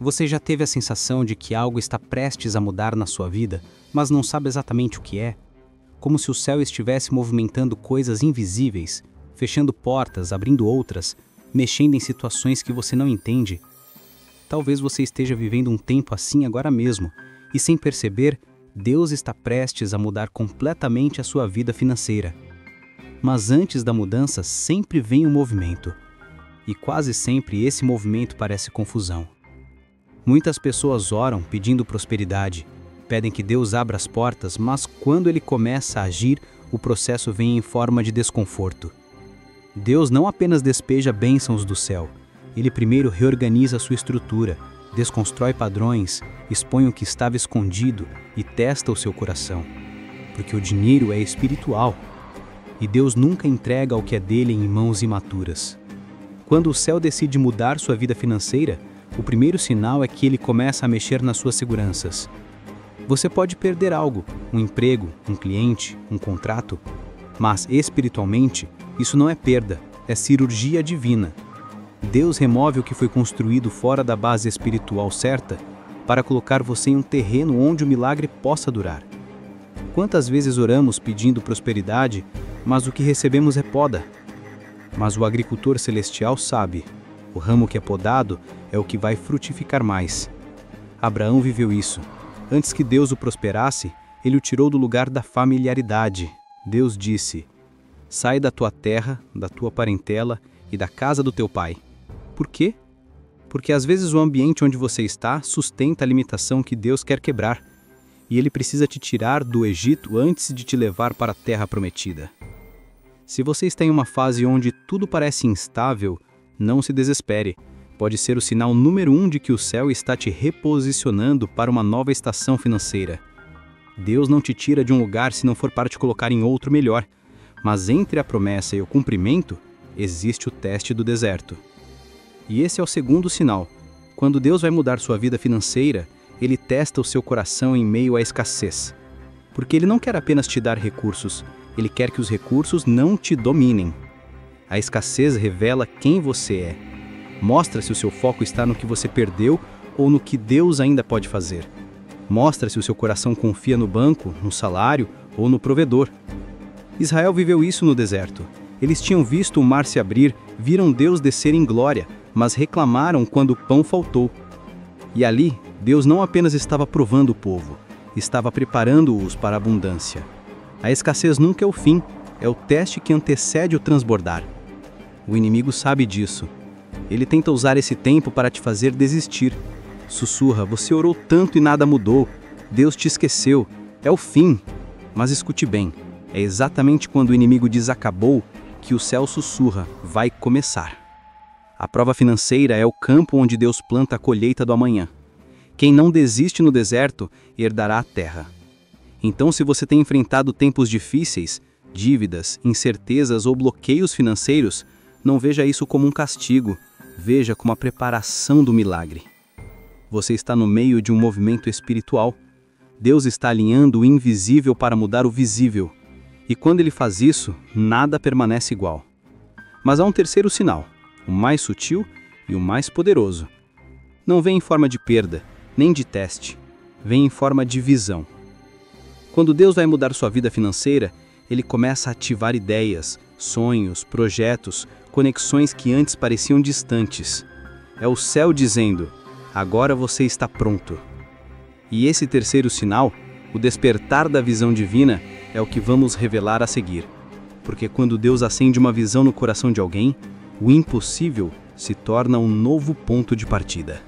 Você já teve a sensação de que algo está prestes a mudar na sua vida, mas não sabe exatamente o que é? Como se o céu estivesse movimentando coisas invisíveis, fechando portas, abrindo outras, mexendo em situações que você não entende? Talvez você esteja vivendo um tempo assim agora mesmo, e sem perceber, Deus está prestes a mudar completamente a sua vida financeira. Mas antes da mudança sempre vem um movimento, e quase sempre esse movimento parece confusão. Muitas pessoas oram pedindo prosperidade, pedem que Deus abra as portas, mas quando Ele começa a agir, o processo vem em forma de desconforto. Deus não apenas despeja bênçãos do céu, Ele primeiro reorganiza a sua estrutura, desconstrói padrões, expõe o que estava escondido e testa o seu coração. Porque o dinheiro é espiritual, e Deus nunca entrega o que é dele em mãos imaturas. Quando o céu decide mudar sua vida financeira, o primeiro sinal é que ele começa a mexer nas suas seguranças. Você pode perder algo, um emprego, um cliente, um contrato, mas espiritualmente isso não é perda, é cirurgia divina. Deus remove o que foi construído fora da base espiritual certa para colocar você em um terreno onde o milagre possa durar. Quantas vezes oramos pedindo prosperidade, mas o que recebemos é poda? Mas o agricultor celestial sabe, o ramo que é podado é o que vai frutificar mais. Abraão viveu isso. Antes que Deus o prosperasse, ele o tirou do lugar da familiaridade. Deus disse: sai da tua terra, da tua parentela e da casa do teu pai. Por quê? Porque às vezes o ambiente onde você está sustenta a limitação que Deus quer quebrar, e Ele precisa te tirar do Egito antes de te levar para a terra prometida. Se você está em uma fase onde tudo parece instável, não se desespere. Pode ser o sinal número 1 de que o céu está te reposicionando para uma nova estação financeira. Deus não te tira de um lugar se não for para te colocar em outro melhor, mas entre a promessa e o cumprimento, existe o teste do deserto. E esse é o segundo sinal. Quando Deus vai mudar sua vida financeira, Ele testa o seu coração em meio à escassez. Porque Ele não quer apenas te dar recursos, Ele quer que os recursos não te dominem. A escassez revela quem você é. Mostra se o seu foco está no que você perdeu ou no que Deus ainda pode fazer. Mostra se o seu coração confia no banco, no salário ou no provedor. Israel viveu isso no deserto. Eles tinham visto o mar se abrir, viram Deus descer em glória, mas reclamaram quando o pão faltou. E ali, Deus não apenas estava provando o povo, estava preparando-os para a abundância. A escassez nunca é o fim, é o teste que antecede o transbordar. O inimigo sabe disso. Ele tenta usar esse tempo para te fazer desistir. Sussurra: você orou tanto e nada mudou. Deus te esqueceu. É o fim. Mas escute bem, é exatamente quando o inimigo diz acabou que o céu sussurra: vai começar. A prova financeira é o campo onde Deus planta a colheita do amanhã. Quem não desiste no deserto, herdará a terra. Então, se você tem enfrentado tempos difíceis, dívidas, incertezas ou bloqueios financeiros, não veja isso como um castigo, veja como a preparação do milagre. Você está no meio de um movimento espiritual. Deus está alinhando o invisível para mudar o visível. E quando Ele faz isso, nada permanece igual. Mas há um terceiro sinal, o mais sutil e o mais poderoso. Não vem em forma de perda, nem de teste, vem em forma de visão. Quando Deus vai mudar sua vida financeira, Ele começa a ativar ideias, sonhos, projetos, conexões que antes pareciam distantes. É o céu dizendo: agora você está pronto. E esse terceiro sinal, o despertar da visão divina, é o que vamos revelar a seguir. Porque quando Deus acende uma visão no coração de alguém, o impossível se torna um novo ponto de partida.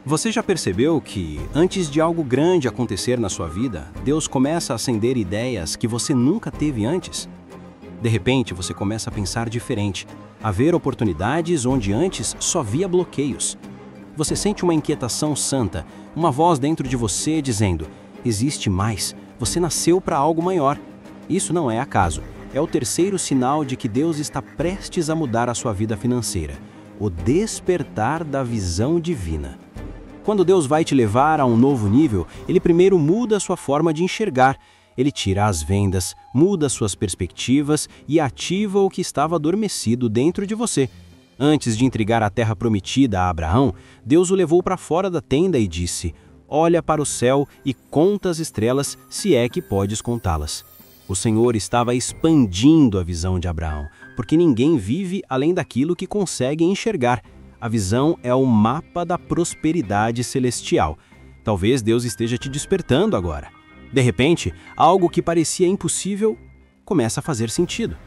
Você já percebeu que, antes de algo grande acontecer na sua vida, Deus começa a acender ideias que você nunca teve antes? De repente, você começa a pensar diferente, a ver oportunidades onde antes só via bloqueios. Você sente uma inquietação santa, uma voz dentro de você dizendo: existe mais, você nasceu para algo maior. Isso não é acaso, é o terceiro sinal de que Deus está prestes a mudar a sua vida financeira, o despertar da visão divina. Quando Deus vai te levar a um novo nível, Ele primeiro muda a sua forma de enxergar. Ele tira as vendas, muda suas perspectivas e ativa o que estava adormecido dentro de você. Antes de entregar a terra prometida a Abraão, Deus o levou para fora da tenda e disse: "Olha para o céu e conta as estrelas, se é que podes contá-las." O Senhor estava expandindo a visão de Abraão, porque ninguém vive além daquilo que consegue enxergar. A visão é o mapa da prosperidade celestial. Talvez Deus esteja te despertando agora. De repente, algo que parecia impossível começa a fazer sentido.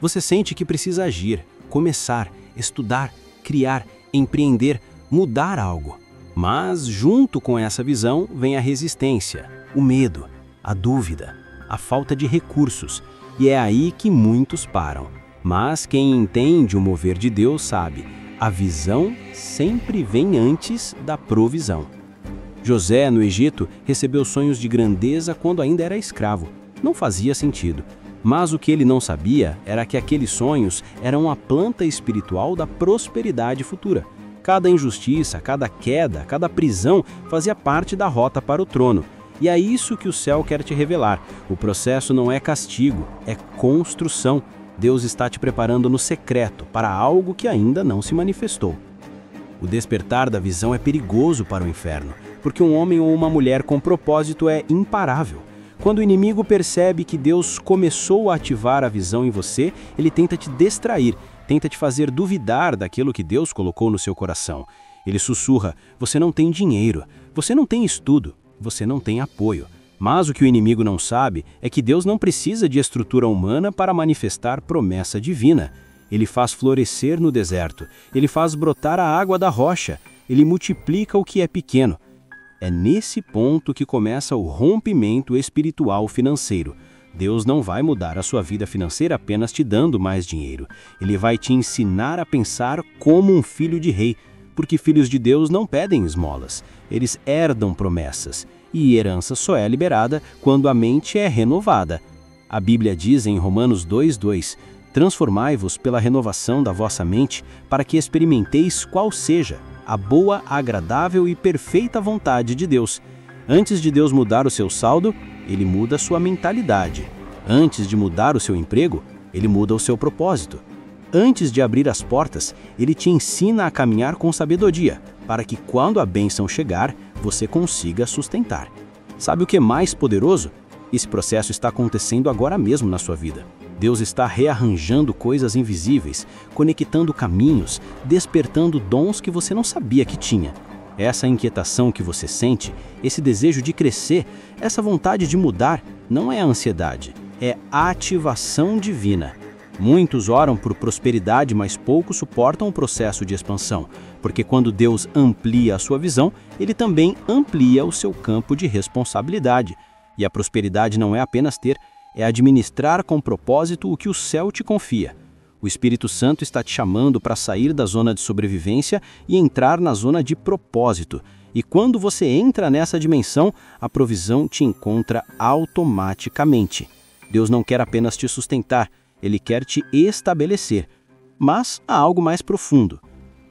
Você sente que precisa agir, começar, estudar, criar, empreender, mudar algo. Mas, junto com essa visão, vem a resistência, o medo, a dúvida, a falta de recursos. E é aí que muitos param. Mas quem entende o mover de Deus sabe, a visão sempre vem antes da provisão. José, no Egito, recebeu sonhos de grandeza quando ainda era escravo. Não fazia sentido. Mas o que ele não sabia era que aqueles sonhos eram a planta espiritual da prosperidade futura. Cada injustiça, cada queda, cada prisão fazia parte da rota para o trono. E é isso que o céu quer te revelar. O processo não é castigo, é construção. Deus está te preparando no secreto para algo que ainda não se manifestou. O despertar da visão é perigoso para o inferno, porque um homem ou uma mulher com propósito é imparável. Quando o inimigo percebe que Deus começou a ativar a visão em você, ele tenta te distrair, tenta te fazer duvidar daquilo que Deus colocou no seu coração. Ele sussurra: você não tem dinheiro, você não tem estudo, você não tem apoio. Mas o que o inimigo não sabe é que Deus não precisa de estrutura humana para manifestar promessa divina. Ele faz florescer no deserto, ele faz brotar a água da rocha, ele multiplica o que é pequeno. É nesse ponto que começa o rompimento espiritual financeiro. Deus não vai mudar a sua vida financeira apenas te dando mais dinheiro. Ele vai te ensinar a pensar como um filho de rei, porque filhos de Deus não pedem esmolas, eles herdam promessas, e herança só é liberada quando a mente é renovada. A Bíblia diz em Romanos 2:2, transformai-vos pela renovação da vossa mente, para que experimenteis qual seja a boa, agradável e perfeita vontade de Deus. Antes de Deus mudar o seu saldo, Ele muda a sua mentalidade. Antes de mudar o seu emprego, Ele muda o seu propósito. Antes de abrir as portas, Ele te ensina a caminhar com sabedoria, para que quando a bênção chegar, você consiga sustentar. Sabe o que é mais poderoso? Esse processo está acontecendo agora mesmo na sua vida. Deus está rearranjando coisas invisíveis, conectando caminhos, despertando dons que você não sabia que tinha. Essa inquietação que você sente, esse desejo de crescer, essa vontade de mudar, não é ansiedade, é ativação divina. Muitos oram por prosperidade, mas poucos suportam o processo de expansão, porque quando Deus amplia a sua visão, Ele também amplia o seu campo de responsabilidade. E a prosperidade não é apenas ter, é administrar com propósito o que o céu te confia. O Espírito Santo está te chamando para sair da zona de sobrevivência e entrar na zona de propósito. E quando você entra nessa dimensão, a provisão te encontra automaticamente. Deus não quer apenas te sustentar, Ele quer te estabelecer. Mas há algo mais profundo.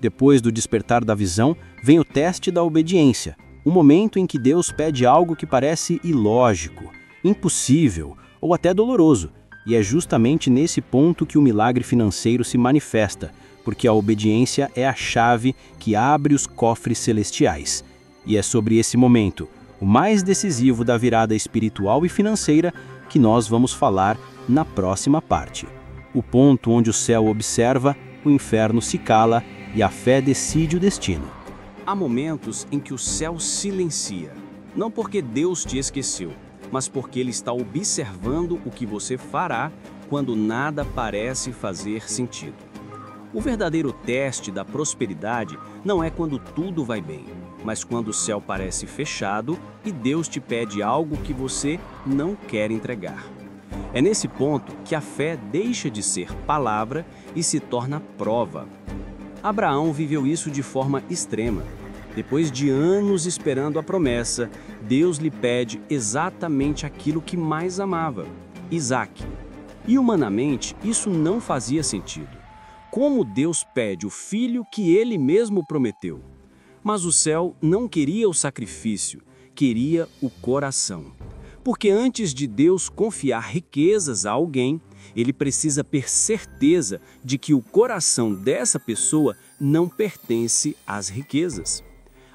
Depois do despertar da visão, vem o teste da obediência. O momento em que Deus pede algo que parece ilógico, impossível ou até doloroso. E é justamente nesse ponto que o milagre financeiro se manifesta, porque a obediência é a chave que abre os cofres celestiais. E é sobre esse momento, o mais decisivo da virada espiritual e financeira, que nós vamos falar na próxima parte. O ponto onde o céu observa, o inferno se cala e a fé decide o destino. Há momentos em que o céu silencia, não porque Deus te esqueceu, mas porque Ele está observando o que você fará quando nada parece fazer sentido. O verdadeiro teste da prosperidade não é quando tudo vai bem, mas quando o céu parece fechado e Deus te pede algo que você não quer entregar. É nesse ponto que a fé deixa de ser palavra e se torna prova. Abraão viveu isso de forma extrema. Depois de anos esperando a promessa, Deus lhe pede exatamente aquilo que mais amava, Isaque. E humanamente, isso não fazia sentido. Como Deus pede o filho que Ele mesmo prometeu? Mas o céu não queria o sacrifício, queria o coração. Porque antes de Deus confiar riquezas a alguém, Ele precisa ter certeza de que o coração dessa pessoa não pertence às riquezas.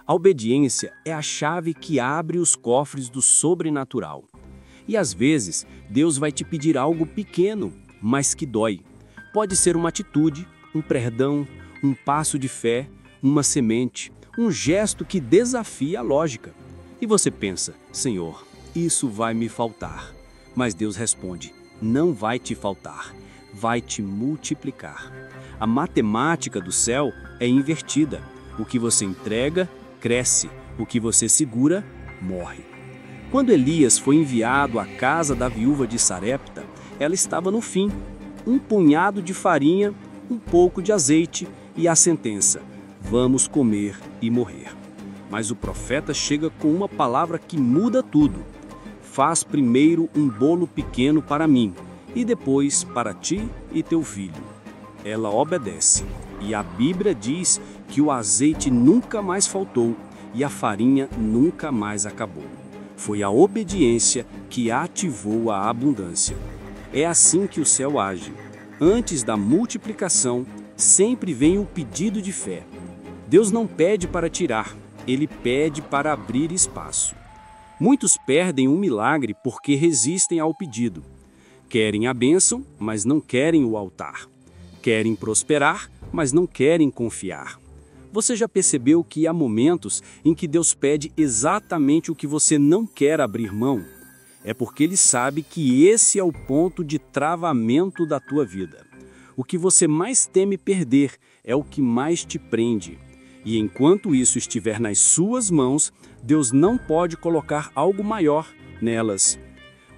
A obediência é a chave que abre os cofres do sobrenatural. E às vezes, Deus vai te pedir algo pequeno, mas que dói. Pode ser uma atitude, um perdão, um passo de fé, uma semente, um gesto que desafia a lógica. E você pensa, Senhor, isso vai me faltar. Mas Deus responde, não vai te faltar, vai te multiplicar. A matemática do céu é invertida. O que você entrega, cresce. O que você segura, morre. Quando Elias foi enviado à casa da viúva de Sarepta, ela estava no fim. Um punhado de farinha, um pouco de azeite e a sentença, vamos comer e morrer. Mas o profeta chega com uma palavra que muda tudo. Faz primeiro um bolo pequeno para mim e depois para ti e teu filho. Ela obedece e a Bíblia diz que o azeite nunca mais faltou e a farinha nunca mais acabou. Foi a obediência que ativou a abundância. É assim que o céu age. Antes da multiplicação, sempre vem o pedido de fé. Deus não pede para tirar, Ele pede para abrir espaço. Muitos perdem um milagre porque resistem ao pedido. Querem a bênção, mas não querem o altar. Querem prosperar, mas não querem confiar. Você já percebeu que há momentos em que Deus pede exatamente o que você não quer abrir mão? É porque Ele sabe que esse é o ponto de travamento da tua vida. O que você mais teme perder é o que mais te prende. E enquanto isso estiver nas suas mãos, Deus não pode colocar algo maior nelas.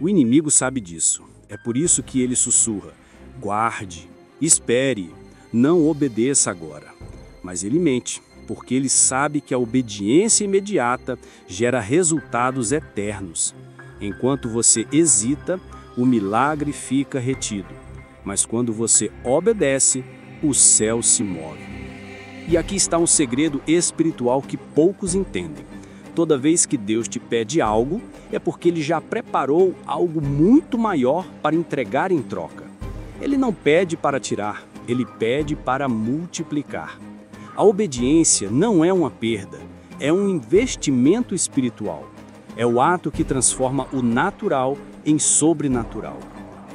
O inimigo sabe disso. É por isso que ele sussurra: guarde, espere, não obedeça agora. Mas ele mente, porque ele sabe que a obediência imediata gera resultados eternos. Enquanto você hesita, o milagre fica retido. Mas quando você obedece, o céu se move. E aqui está um segredo espiritual que poucos entendem. Toda vez que Deus te pede algo, é porque Ele já preparou algo muito maior para entregar em troca. Ele não pede para tirar, Ele pede para multiplicar. A obediência não é uma perda, é um investimento espiritual. É o ato que transforma o natural em sobrenatural.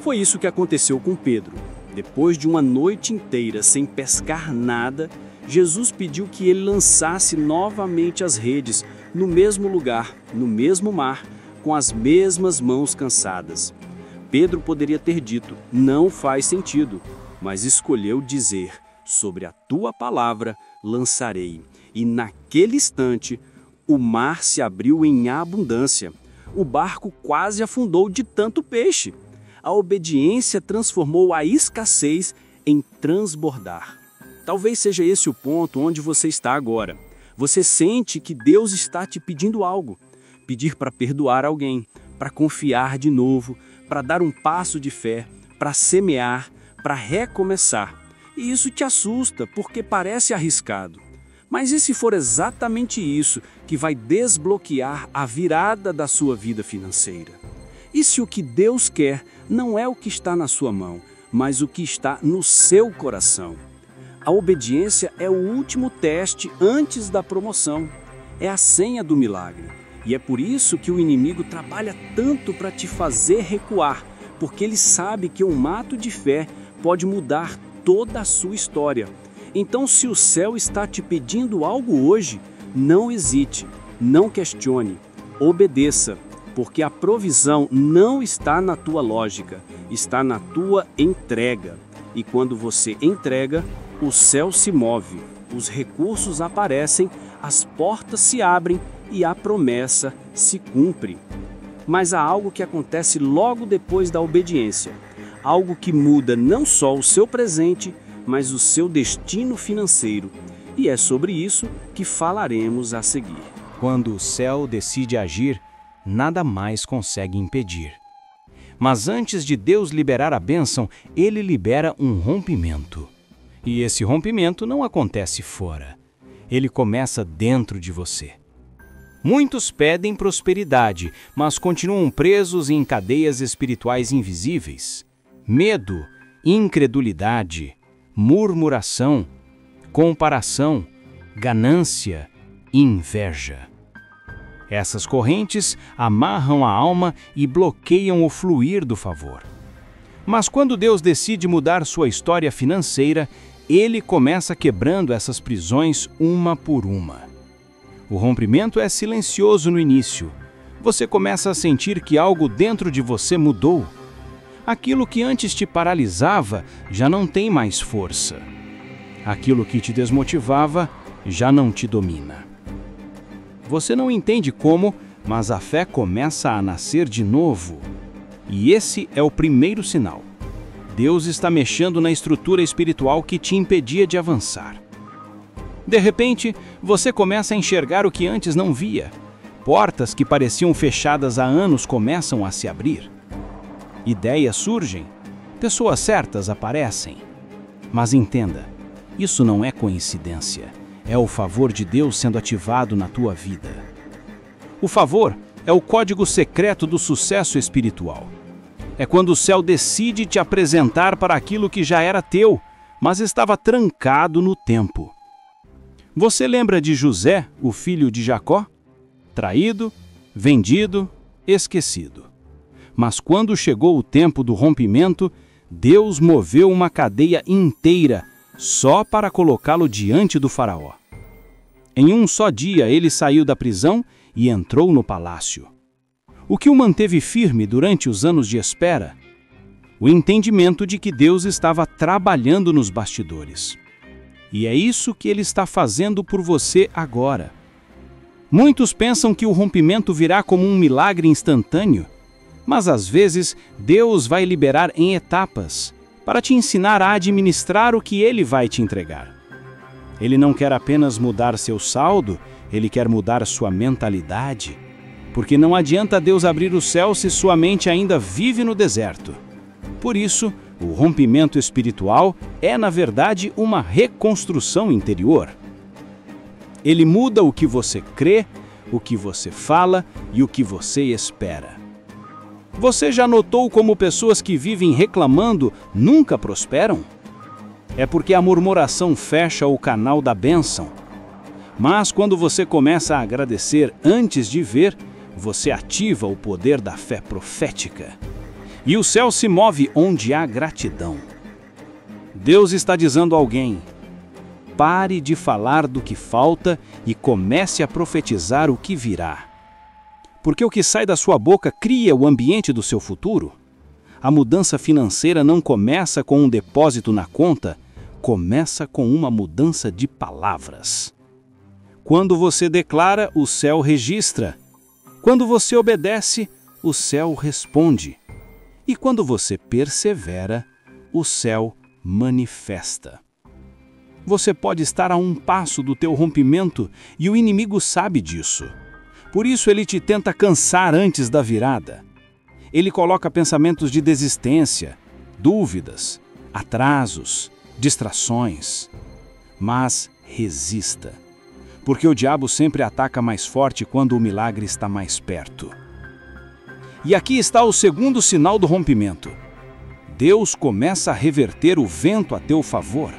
Foi isso que aconteceu com Pedro. Depois de uma noite inteira sem pescar nada, Jesus pediu que ele lançasse novamente as redes no mesmo lugar, no mesmo mar, com as mesmas mãos cansadas. Pedro poderia ter dito, não faz sentido, mas escolheu dizer, sobre a tua palavra lançarei. E naquele instante, o mar se abriu em abundância. O barco quase afundou de tanto peixe. A obediência transformou a escassez em transbordar. Talvez seja esse o ponto onde você está agora. Você sente que Deus está te pedindo algo. Pedir para perdoar alguém, para confiar de novo, para dar um passo de fé, para semear, para recomeçar. E isso te assusta, porque parece arriscado. Mas e se for exatamente isso que vai desbloquear a virada da sua vida financeira? E se o que Deus quer não é o que está na sua mão, mas o que está no seu coração? A obediência é o último teste antes da promoção. É a senha do milagre. E é por isso que o inimigo trabalha tanto para te fazer recuar, porque ele sabe que um ato de fé pode mudar toda a sua história. Então, se o céu está te pedindo algo hoje, não hesite, não questione, obedeça, porque a provisão não está na tua lógica, está na tua entrega. E quando você entrega, o céu se move, os recursos aparecem, as portas se abrem e a promessa se cumpre. Mas há algo que acontece logo depois da obediência, algo que muda não só o seu presente, mas o seu destino financeiro. E é sobre isso que falaremos a seguir. Quando o céu decide agir, nada mais consegue impedir. Mas antes de Deus liberar a bênção, Ele libera um rompimento. E esse rompimento não acontece fora. Ele começa dentro de você. Muitos pedem prosperidade, mas continuam presos em cadeias espirituais invisíveis. medo, incredulidade, murmuração, comparação, ganância e inveja. Essas correntes amarram a alma e bloqueiam o fluir do favor. Mas quando Deus decide mudar sua história financeira, Ele começa quebrando essas prisões uma por uma. O rompimento é silencioso no início. Você começa a sentir que algo dentro de você mudou. Aquilo que antes te paralisava já não tem mais força. Aquilo que te desmotivava já não te domina. Você não entende como, mas a fé começa a nascer de novo. E esse é o primeiro sinal. Deus está mexendo na estrutura espiritual que te impedia de avançar. De repente, você começa a enxergar o que antes não via. Portas que pareciam fechadas há anos começam a se abrir. Ideias surgem, pessoas certas aparecem. Mas entenda, isso não é coincidência. É o favor de Deus sendo ativado na tua vida. O favor é o código secreto do sucesso espiritual. É quando o céu decide te apresentar para aquilo que já era teu, mas estava trancado no tempo. Você lembra de José, o filho de Jacó? Traído, vendido, esquecido. Mas quando chegou o tempo do rompimento, Deus moveu uma cadeia inteira só para colocá-lo diante do faraó. Em um só dia ele saiu da prisão e entrou no palácio. O que o manteve firme durante os anos de espera? O entendimento de que Deus estava trabalhando nos bastidores. E é isso que Ele está fazendo por você agora. Muitos pensam que o rompimento virá como um milagre instantâneo, mas às vezes Deus vai liberar em etapas, para te ensinar a administrar o que Ele vai te entregar. Ele não quer apenas mudar seu saldo, Ele quer mudar sua mentalidade. Porque não adianta Deus abrir o céu se sua mente ainda vive no deserto. Por isso, o rompimento espiritual é, na verdade, uma reconstrução interior. Ele muda o que você crê, o que você fala e o que você espera. Você já notou como pessoas que vivem reclamando nunca prosperam? É porque a murmuração fecha o canal da bênção. Mas quando você começa a agradecer antes de ver, você ativa o poder da fé profética. E o céu se move onde há gratidão. Deus está dizendo a alguém: pare de falar do que falta e comece a profetizar o que virá. Porque o que sai da sua boca cria o ambiente do seu futuro. A mudança financeira não começa com um depósito na conta, começa com uma mudança de palavras. Quando você declara, o céu registra. Quando você obedece, o céu responde. E quando você persevera, o céu manifesta. Você pode estar a um passo do teu rompimento e o inimigo sabe disso. Por isso ele te tenta cansar antes da virada. Ele coloca pensamentos de desistência, dúvidas, atrasos, distrações. Mas resista. Porque o diabo sempre ataca mais forte quando o milagre está mais perto. E aqui está o segundo sinal do rompimento. Deus começa a reverter o vento a teu favor.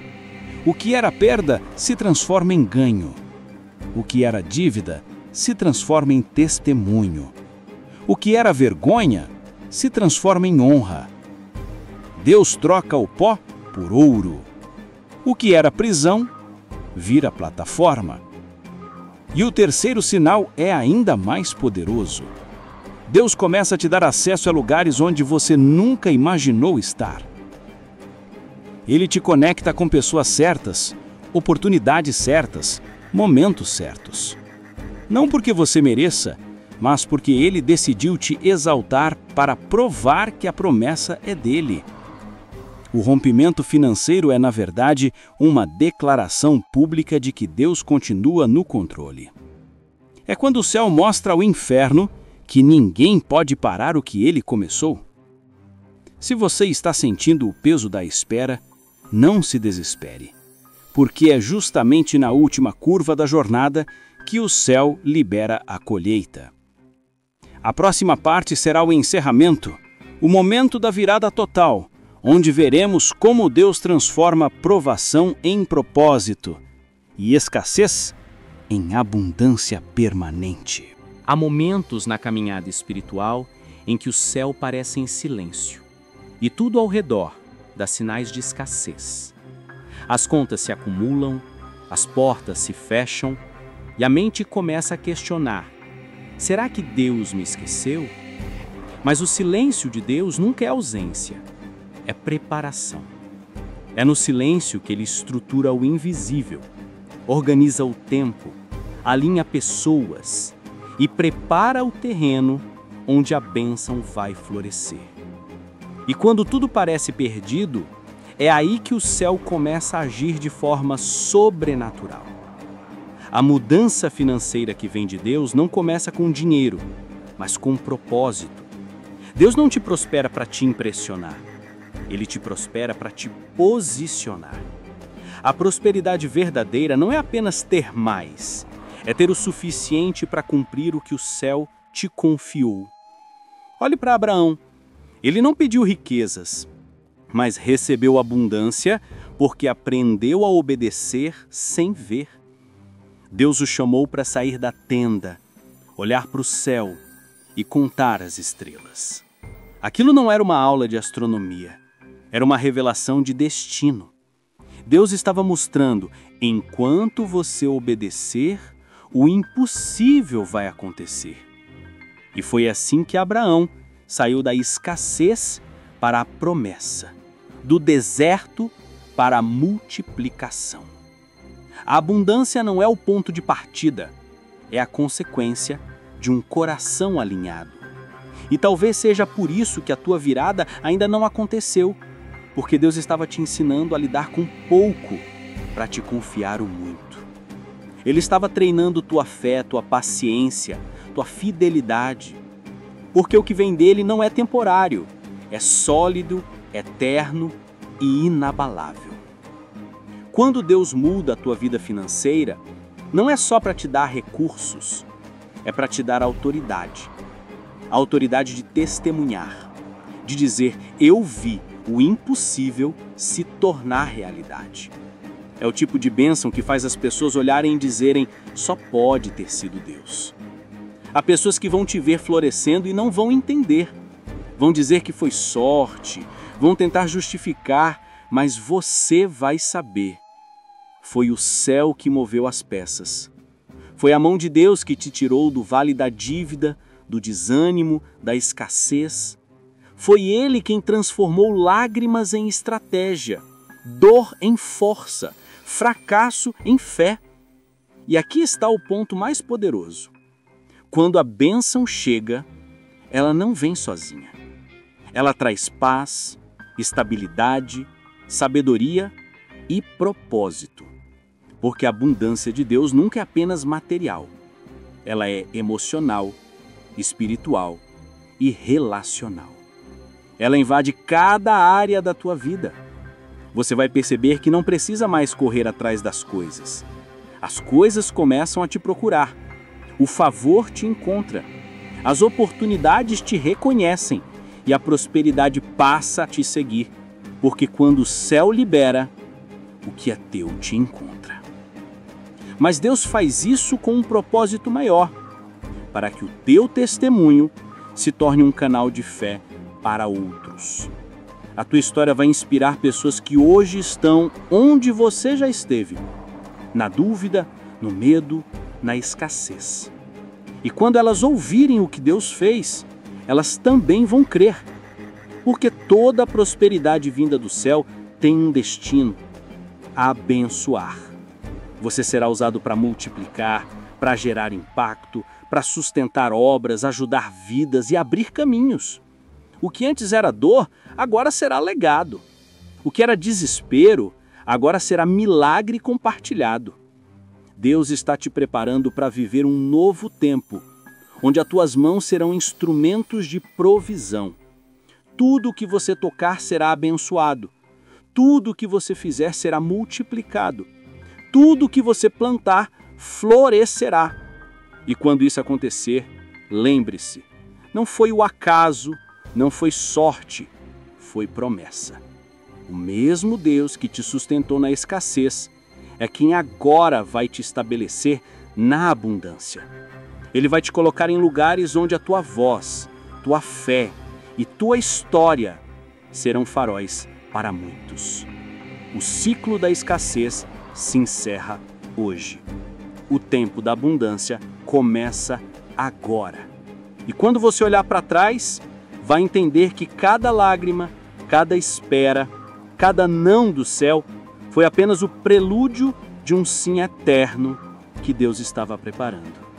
O que era perda se transforma em ganho. O que era dívida se transforma em testemunho. O que era vergonha se transforma em honra. Deus troca o pó por ouro. O que era prisão vira plataforma. E o terceiro sinal é ainda mais poderoso. Deus começa a te dar acesso a lugares onde você nunca imaginou estar. Ele te conecta com pessoas certas, oportunidades certas, momentos certos. Não porque você mereça, mas porque Ele decidiu te exaltar para provar que a promessa é dele. O rompimento financeiro é, na verdade, uma declaração pública de que Deus continua no controle. É quando o céu mostra ao inferno que ninguém pode parar o que ele começou. Se você está sentindo o peso da espera, não se desespere, porque é justamente na última curva da jornada que o céu libera a colheita. A próxima parte será o encerramento, o momento da virada total, onde veremos como Deus transforma provação em propósito e escassez em abundância permanente. Há momentos na caminhada espiritual em que o céu parece em silêncio e tudo ao redor dá sinais de escassez. As contas se acumulam, as portas se fecham e a mente começa a questionar: será que Deus me esqueceu? Mas o silêncio de Deus nunca é ausência, é preparação. É no silêncio que Ele estrutura o invisível, organiza o tempo, alinha pessoas e prepara o terreno onde a bênção vai florescer. E quando tudo parece perdido, é aí que o céu começa a agir de forma sobrenatural. A mudança financeira que vem de Deus não começa com dinheiro, mas com propósito. Deus não te prospera para te impressionar, Ele te prospera para te posicionar. A prosperidade verdadeira não é apenas ter mais, é ter o suficiente para cumprir o que o céu te confiou. Olhe para Abraão. Ele não pediu riquezas, mas recebeu abundância porque aprendeu a obedecer sem ver. Deus o chamou para sair da tenda, olhar para o céu e contar as estrelas. Aquilo não era uma aula de astronomia, era uma revelação de destino. Deus estava mostrando: enquanto você obedecer, o impossível vai acontecer. E foi assim que Abraão saiu da escassez para a promessa, do deserto para a multiplicação. A abundância não é o ponto de partida, é a consequência de um coração alinhado. E talvez seja por isso que a tua virada ainda não aconteceu, porque Deus estava te ensinando a lidar com pouco para te confiar o muito. Ele estava treinando tua fé, tua paciência, tua fidelidade, porque o que vem dele não é temporário, é sólido, eterno e inabalável. Quando Deus muda a tua vida financeira, não é só para te dar recursos, é para te dar autoridade. A autoridade de testemunhar, de dizer: eu vi o impossível se tornar realidade. É o tipo de bênção que faz as pessoas olharem e dizerem: só pode ter sido Deus. Há pessoas que vão te ver florescendo e não vão entender. Vão dizer que foi sorte, vão tentar justificar, mas você vai saber. Foi o céu que moveu as peças. Foi a mão de Deus que te tirou do vale da dívida, do desânimo, da escassez. Foi Ele quem transformou lágrimas em estratégia, dor em força, fracasso em fé. E aqui está o ponto mais poderoso. Quando a bênção chega, ela não vem sozinha. Ela traz paz, estabilidade, sabedoria e propósito. Porque a abundância de Deus nunca é apenas material. Ela é emocional, espiritual e relacional. Ela invade cada área da tua vida. Você vai perceber que não precisa mais correr atrás das coisas. As coisas começam a te procurar. O favor te encontra. As oportunidades te reconhecem e a prosperidade passa a te seguir. Porque quando o céu libera, o que é teu te encontra. Mas Deus faz isso com um propósito maior, para que o teu testemunho se torne um canal de fé para outros. A tua história vai inspirar pessoas que hoje estão onde você já esteve, na dúvida, no medo, na escassez. E quando elas ouvirem o que Deus fez, elas também vão crer. Porque toda a prosperidade vinda do céu tem um destino: abençoar. Você será usado para multiplicar, para gerar impacto, para sustentar obras, ajudar vidas e abrir caminhos. O que antes era dor, agora será legado. O que era desespero, agora será milagre compartilhado. Deus está te preparando para viver um novo tempo, onde as tuas mãos serão instrumentos de provisão. Tudo o que você tocar será abençoado. Tudo o que você fizer será multiplicado. Tudo o que você plantar florescerá. E quando isso acontecer, lembre-se, não foi o acaso, não foi sorte, foi promessa. O mesmo Deus que te sustentou na escassez é quem agora vai te estabelecer na abundância. Ele vai te colocar em lugares onde a tua voz, tua fé e tua história serão faróis para muitos. O ciclo da escassez se encerra hoje. O tempo da abundância começa agora. E quando você olhar para trás, vai entender que cada lágrima, cada espera, cada não do céu foi apenas o prelúdio de um sim eterno que Deus estava preparando.